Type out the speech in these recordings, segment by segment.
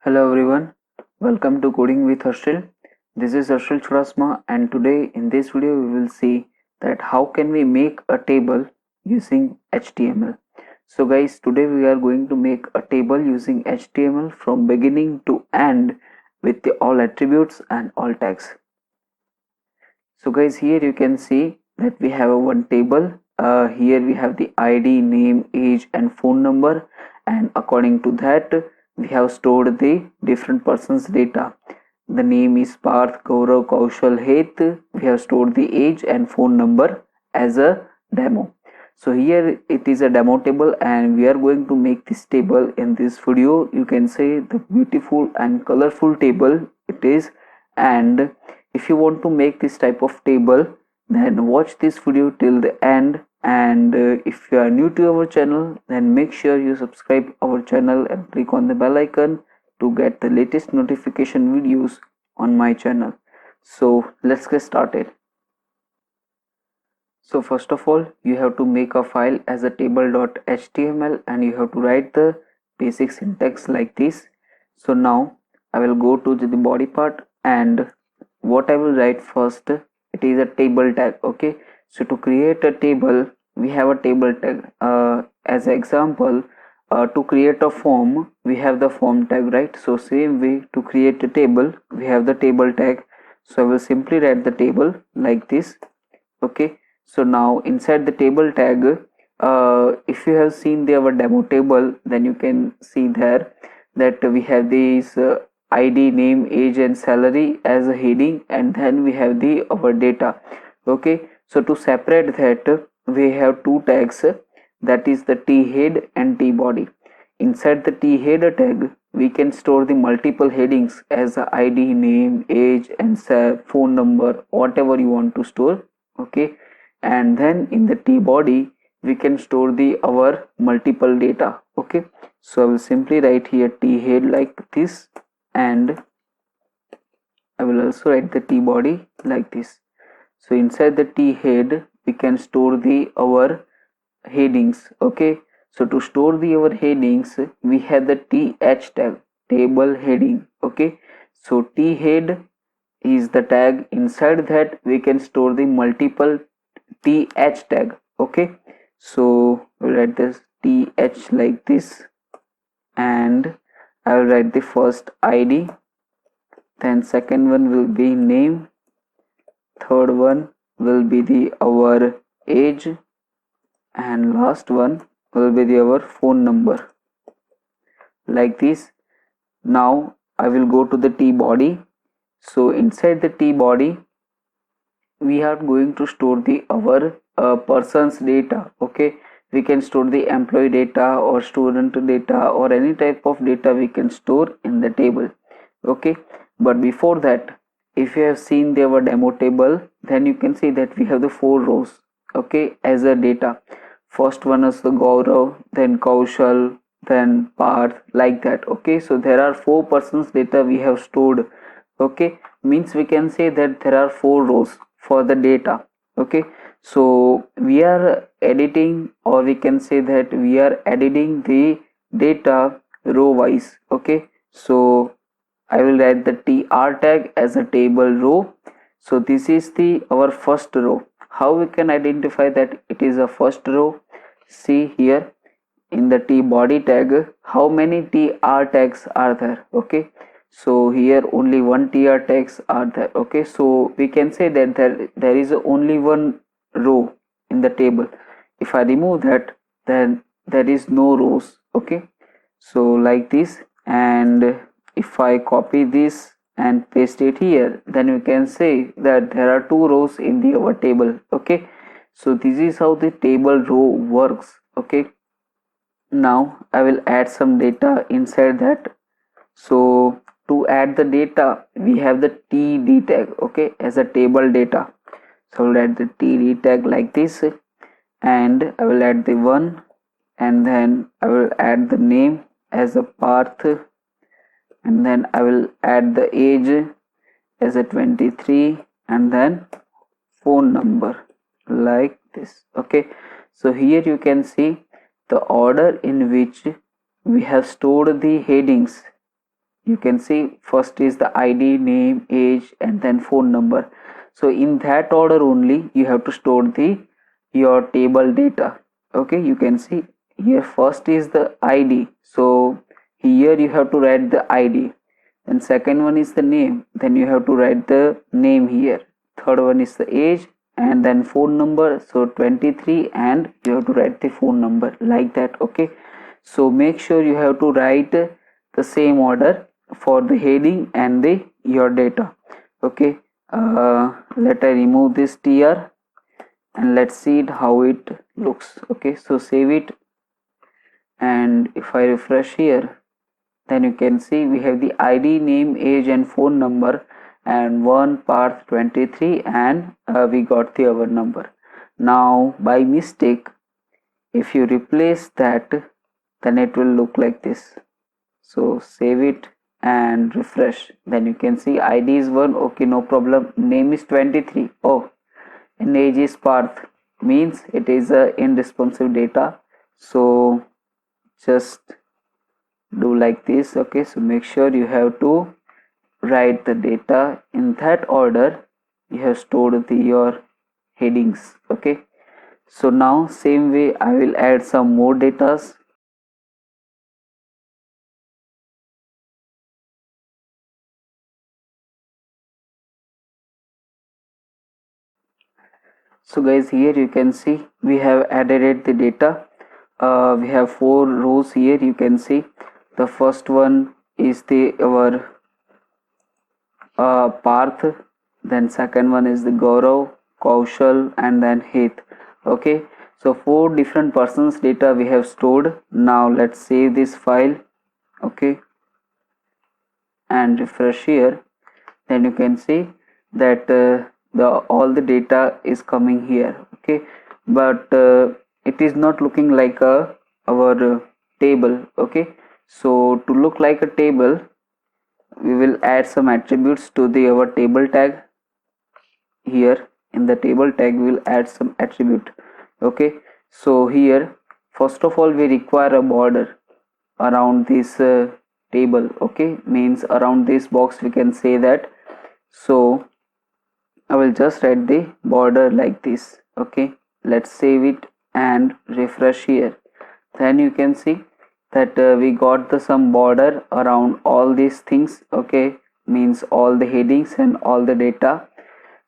Hello everyone, welcome to Coding with Harshil. This is Harshil Churasma, and today in this video we will see that how can we make a table using HTML. So guys, today we are going to make a table using HTML from beginning to end with all attributes and all tags. So guys, here you can see that we have one table. Here we have the ID, name, age and phone number, and according to that we have stored the different persons data. The name is Parth, Gaurav, Kaushal, Het. We have stored the age and phone number as a demo. So here it is a demo table and we are going to make this table in this video. You can say the beautiful and colorful table it is. And if you want to make this type of table, then watch this video till the end. And if you are new to our channel, then make sure you subscribe our channel and click on the bell icon to get the latest notification videos on my channel. So let's get started. So first of all, you have to make a file as a table.html and you have to write the basic syntax like this. So now I will go to the body part, and what I will write first, it is a table tag. Okay, so to create a table we have a table tag. As an example, to create a form we have the form tag, right? So same way, to create a table we have the table tag. So I will simply write the table like this. Okay, so now inside the table tag, if you have seen our demo table, then you can see there that we have these ID, name, age and salary as a heading, and then we have the our data. Okay, so to separate that we have two tags, that is the t head and t body. Inside the t header tag we can store the multiple headings as ID, name, age and phone number, whatever you want to store. Okay, and then in the t body we can store the our multiple data. Okay, so I will simply write here t head like this, and I will also write the t body like this. So inside the t head we can store the our headings. Okay, so to store the our headings we have the th tag, table heading. Okay, so t head is the tag. Inside that we can store the multiple th tag. Okay, so we'll write this th like this, and I will write the first ID, then second one will be name, third one will be the our age, and last one will be the our phone number like this. Now I will go to the t body. So inside the t body we are going to store the our person's data. Okay, we can store the employee data or student data or any type of data we can store in the table. Okay, but before that, if you have seen our demo table, then you can see that we have the 4 rows. Okay, as a data. First one is the Gaurav, then Kaushal, then Parth, like that. Okay, so there are 4 persons data we have stored. Okay, means we can say that there are 4 rows for the data. Okay, so we are editing, or we can say that we are editing the data row wise. Okay, so I will write the tr tag as a table row. So this is the our first row. How we can identify that it is a first row? See here in the t body tag how many tr tags are there. Okay, so here only one tr tags are there. Okay, so we can say that there is only one row in the table. If I remove that, then there is no rows. Okay, so like this, and if I copy this and paste it here, then we can say that there are 2 rows in the our table. Okay, so this is how the table row works. Okay, now I will add some data inside that. So to add the data we have the td tag. Okay, as a table data. So I will add the td tag like this, and I will add the 1, and then I will add the name as a Parth, and then I will add the age as a 23, and then phone number like this. Okay, so here you can see the order in which we have stored the headings you can see first is the ID, name, age, and then phone number. So in that order only you have to store the your table data. Okay, you can see here first is the ID, so here you have to write the ID, and second one is the name, then you have to write the name here, third one is the age, and then phone number, so 23, and you have to write the phone number like that. Okay, so make sure you have to write the same order for the heading and the your data. Okay, let I remove this tr and let's see it how it looks. Okay, so save it, and if I refresh here, then you can see we have the ID, name, age, and phone number, and one path 23, and we got the our number. Now by mistake, if you replace that, then it will look like this. So save it and refresh, then you can see ID is 1, okay, no problem, name is 23, oh, and age is path, means it is a unresponsive data. So just do like this. Okay, so make sure you have to write the data in that order you have stored your headings. Okay, so now same way I will add some more datas. So guys, here you can see we have added the data. We have 4 rows here. You can see the first one is the our Parth, then second one is the Gaurav, Kaushal, and then Hit. Okay, so 4 different persons data we have stored. Now let's save this file. Okay, and refresh here, then you can see that the all the data is coming here. Okay, but it is not looking like our table. Okay, so to look like a table, we will add some attributes to the our table tag. Here in the table tag we will add some attribute. Okay, so here first of all we require a border around this table. Okay, means around this box we can say that. So I will just write the border like this. Okay, let's save it and refresh here, then you can see that we got the some border around all these things. Okay, means all the headings and all the data.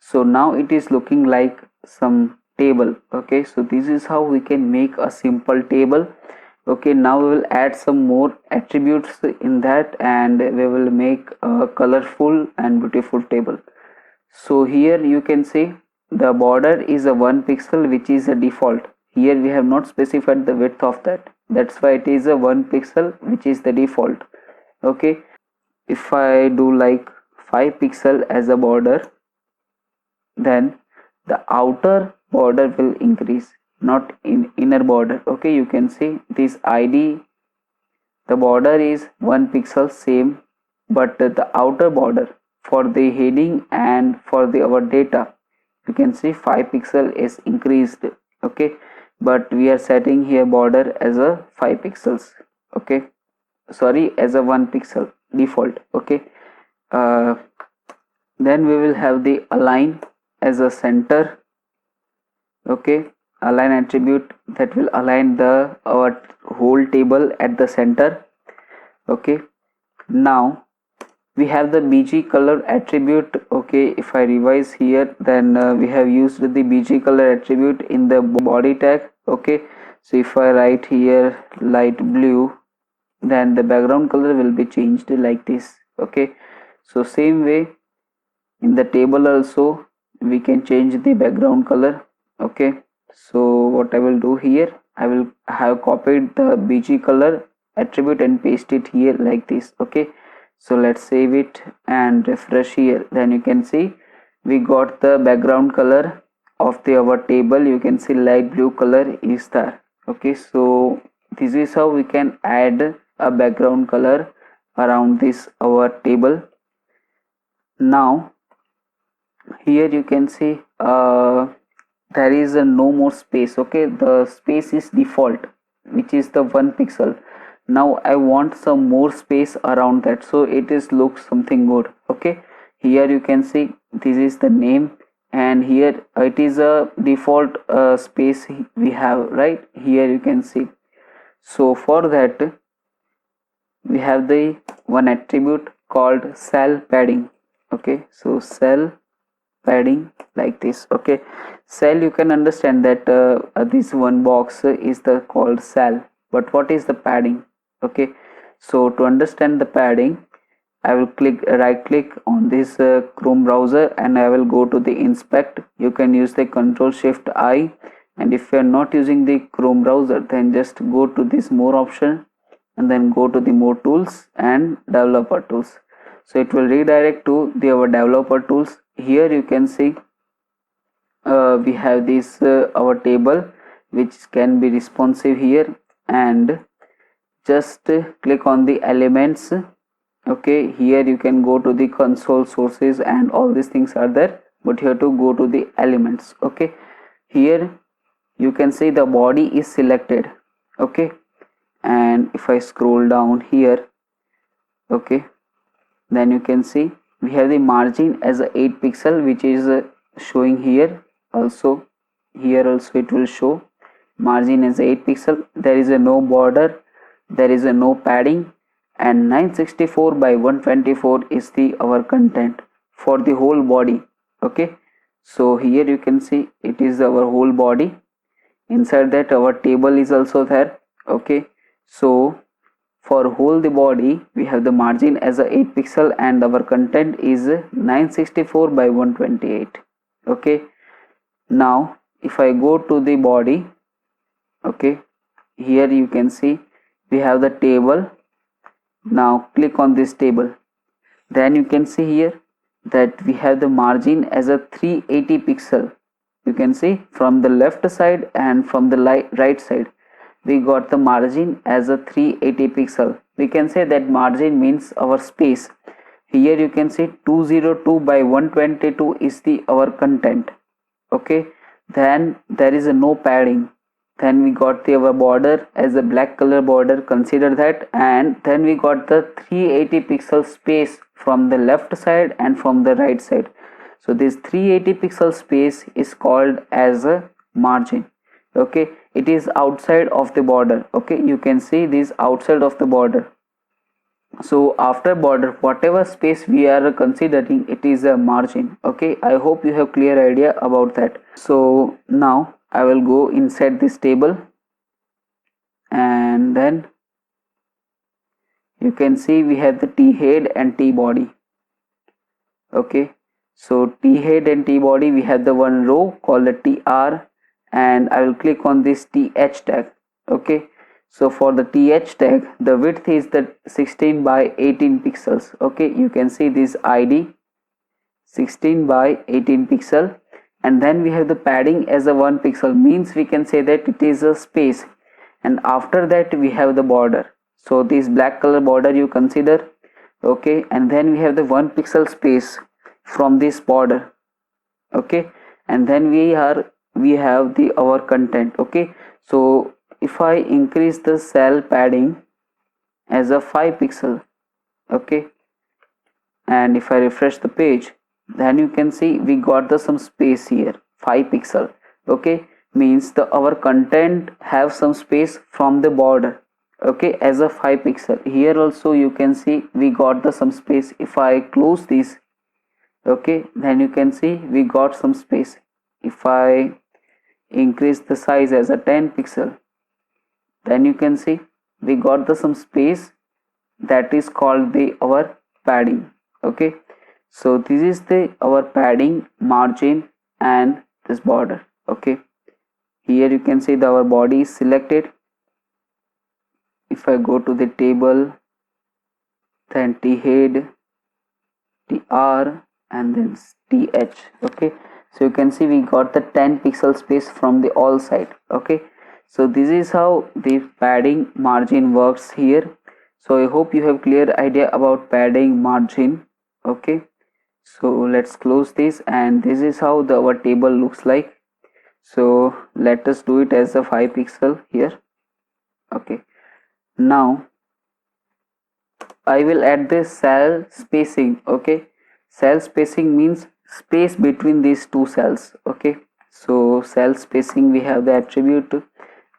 So now it is looking like some table. Okay, so this is how we can make a simple table. Okay, now we will add some more attributes in that, and we will make a colorful and beautiful table. So here you can see the border is a 1 pixel, which is a default. Here we have not specified the width of that, that's why it is a 1 pixel, which is the default. Okay, if I do like 5 pixel as a border, then the outer border will increase, not in inner border. Okay, you can see this ID, the border is 1 pixel same, but the outer border for the heading and for the our data, you can see 5 pixel is increased. Okay, but we are setting here border as a 5 pixels. Okay, sorry, as a 1 pixel default. Okay, then we will have the align as a center. Okay, align attribute that will align the our whole table at the center. Okay, now we have the bg color attribute. Okay, if I revise here, then we have used the bg color attribute in the body tag. Okay, so if I write here light blue, then the background color will be changed like this. Okay, so same way in the table also we can change the background color. Okay, so what I will do here, I will have copied the bg color attribute and paste it here like this. Okay, so let's save it and refresh here, then you can see we got the background color of the our table. You can see light blue color is there. Okay, so this is how we can add a background color around this our table. Now here you can see there is a no more space. Okay, the space is default, which is the 1 pixel. Now I want some more space around that, so it is looks something good. Okay, here you can see this is the name, and here it is a default space we have right here, you can see. So for that we have the one attribute called cell padding. Okay, so cell padding like this. Okay, cell, you can understand that this one box is the called cell, but what is the padding? Okay, so to understand the padding, I will right click on this Chrome browser and I will go to the inspect. You can use the Control Shift I, and if you are not using the Chrome browser, then just go to this more option and then go to the more tools and developer tools. So it will redirect to the our developer tools. Here you can see we have this our table which can be responsive here, and just click on the elements. Okay, here you can go to the console sources and all these things are there, but you have to go to the elements. Okay, here you can see the body is selected. Okay, and if I scroll down here, okay, then you can see we have the margin as a 8 pixel, which is showing here also. Here also it will show margin as 8 pixel. There is a no border, there is a no padding, and 964 by 124 is the our content for the whole body. Okay, so here you can see it is our whole body. Inside that our table is also there. Okay, so for whole the body we have the margin as a 8 pixel and our content is 964 by 128. Okay, now if I go to the body, okay, here you can see we have the table. Now click on this table, then you can see here that we have the margin as a 380 pixel. You can see from the left side and from the right side we got the margin as a 380 pixel. We can say that margin means our space. Here you can see 202 by 122 is the our content. Okay, then there is a no padding. Then we got the our border as a black color border, consider that, and then we got the 380 pixel space from the left side and from the right side. So this 380 pixel space is called as a margin. Okay, it is outside of the border. Okay, you can see this outside of the border. So after border, whatever space we are considering, it is a margin. Okay, I hope you have clear idea about that. So now I will go inside this table, and then you can see we have the T head and T body. Okay, so T head and T body, we have the one row called the TR, and I will click on this TH tag. Okay, so for the TH tag, the width is the 16 by 18 pixels. Okay, you can see this ID 16 by 18 pixel, and then we have the padding as a 1 pixel, means we can say that it is a space, and after that we have the border. So this black color border you consider. Okay, and then we have the 1 pixel space from this border. Okay, and then we have the our content. Okay, so if I increase the cell padding as a 5 pixel, okay, and if I refresh the page, then you can see we got the some space here, 5 pixel. Okay, means the our content have some space from the border. Okay, as a 5 pixel. Here also you can see we got the some space. If I close this, okay, then you can see we got some space. If I increase the size as a 10 pixel, then you can see we got the some space, that is called the our padding. Okay, so this is the our padding, margin, and this border. Okay, here you can see the our body is selected. If I go to the table, then T head, TR, and then TH. Okay, so you can see we got the 10 pixel space from the all side. Okay, so this is how the padding margin works here. So I hope you have clear idea about padding, margin. Okay, so let's close this, and this is how our table looks like. So let us do it as a 5 pixel here. Okay, now I will add the cell spacing. Okay, cell spacing means space between these two cells. Okay, so cell spacing, we have the attribute,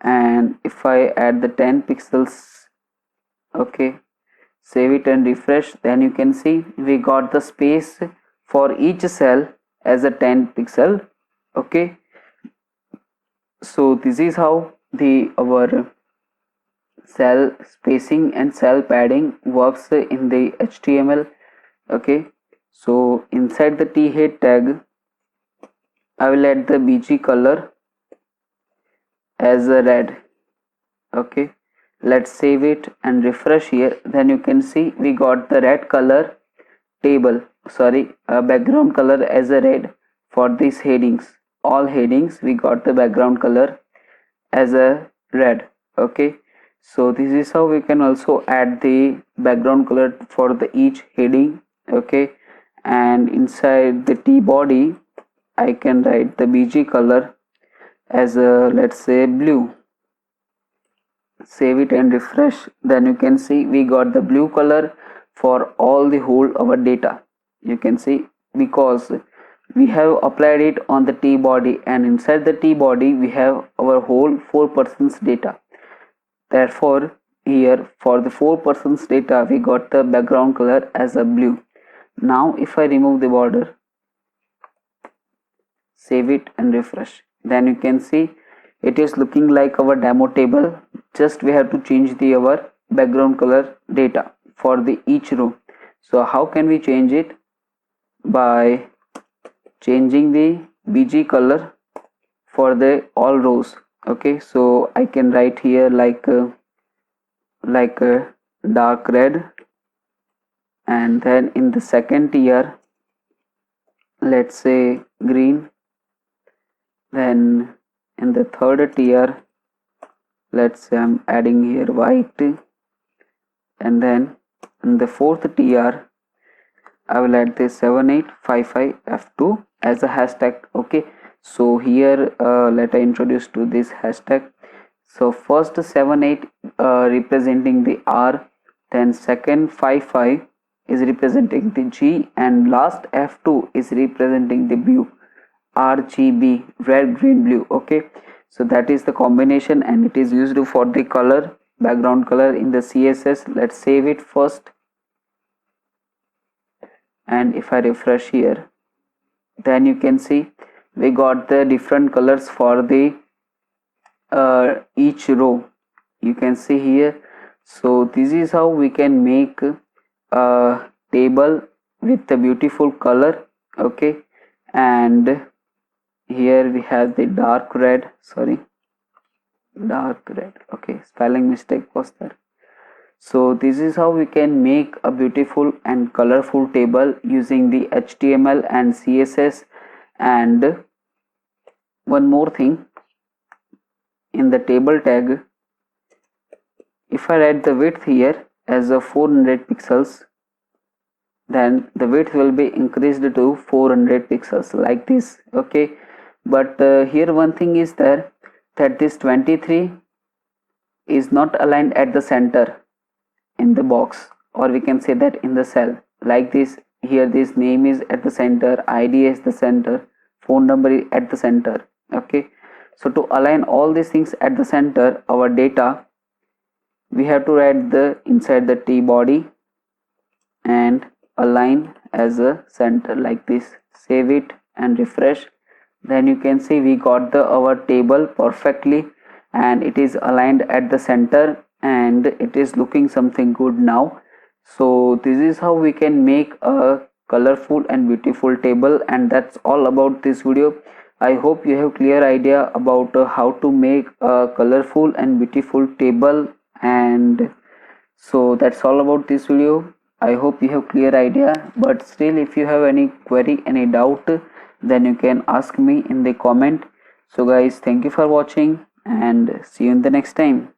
and if I add the 10 pixels, okay, save it and refresh, then you can see we got the space for each cell as a 10 pixel. Okay, so this is how the our cell spacing and cell padding works in the HTML. Okay, so inside the t_head tag I will add the bg color as a red. Okay, let's save it and refresh here, then you can see we got the red color table, sorry, background color as a red for these headings. All headings we got the background color as a red. Okay, so this is how we can also add the background color for the each heading. Okay, and inside the t body I can write the bg color as a, let's say, blue. Save it and refresh, then you can see we got the blue color for all the whole our data. You can see because we have applied it on the t body, and inside the t body we have our whole 4 persons data. Therefore here for the 4 persons data we got the background color as a blue. Now if I remove the border, save it and refresh, then you can see it is looking like our demo table. Just we have to change the our background color data for the each row. So how can we change it? By changing the bg color for the all rows. Okay, so I can write here like dark red, and then in the second tier let's say green, then in the third tier let's say I'm adding here white, and then in the fourth tier I will add this 7855F2 as a hashtag. Okay, so here let I introduce to this hashtag. So first 78 representing the R, then second 55 is representing the G, and last F2 is representing the blue, RGB, red, green, blue. Okay, so that is the combination, and it is used for the color, background color in the CSS. Let's save it first, and if I refresh here, then you can see we got the different colors for the each row. You can see here. So this is how we can make a table with a beautiful color. Okay, and here we have the dark red, sorry, dark red. Okay, spelling mistake was there. So this is how we can make a beautiful and colorful table using the HTML and CSS. And one more thing, in the table tag, if I write the width here as a 400 pixels, then the width will be increased to 400 pixels like this. Okay, but here one thing is there, that this 23 is not aligned at the center in the box, or we can say that in the cell like this. Here this name is at the center, ID is the center, phone number is at the center. Okay, so to align all these things at the center, our data, we have to write the inside the t body and align as a center like this. Save it and refresh, then you can see we got the our table perfectly, and it is aligned at the center, and it is looking something good now. So this is how we can make a colorful and beautiful table, and that's all about this video. I hope you have clear idea about how to make a colorful and beautiful table, and so that's all about this video. I hope you have clear idea, but still if you have any query, any doubt, then you can ask me in the comment. So guys, thank you for watching, and see you in the next time.